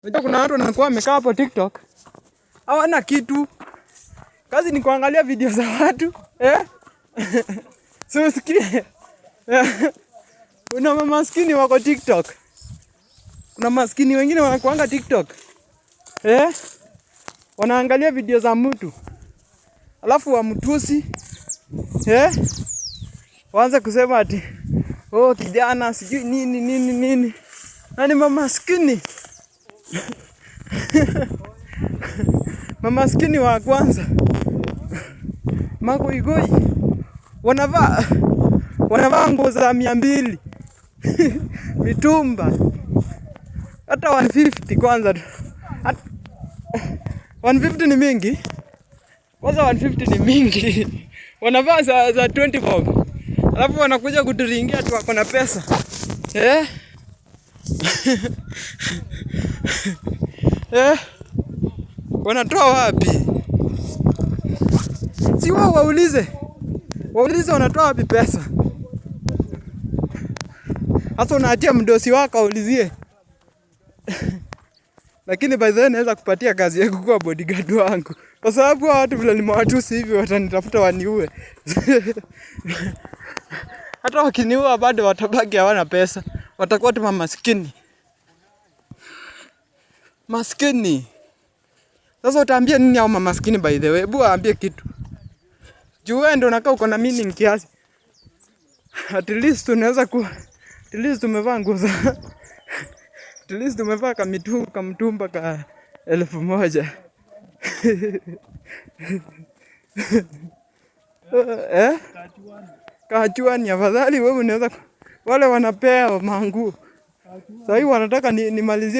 Unajua kuna watu wanakuwa wamekaa hapo TikTok. Hawana kitu. Kazi ni kuangalia video za watu. So usikie. Kuna mamaskini wako TikTok. Kuna maskini wengine wanakuanga TikTok. Wanaangalia video za mtu. Alafu wamtusi. Waanze kusema ati oh kijana sijui nini. Nani mamaskini? Mamaskini wa kwanza. Magoigoi. Wanavaa nguo za 200. Mitumba. Hata 150 kwanza. 150 ni mingi. Kwanza 150 ni mingi. Wanavaa za 20 bob. Alafu wanakuja kuturingia tu wako na pesa. Wanatoa wapi? Si wao waulize. Waulize wanatoa wapi pesa. Hata unaatia mdosi wako aulizie. Lakini by the way naweza kupatia kazi ya kuwa bodyguard wangu. Kwa sababu watu vile nimewatusi hivi watanitafuta waniue. Hata wakiniua bado watabaki hawana pesa. Watakuwa tu maskini. Maskini. Sasa utaambia nini hao mamaskini by the way? Hebu waambie kitu. Juu wewe ndio unakaa uko na meaning kiasi. At least tunaweza at least tumevaa nguo za at least tumevaa kamtumba ka 1000. Kachuani afadhali wewe unaweza wale wanapea manguo. Sasa hivi wanataka nimalizie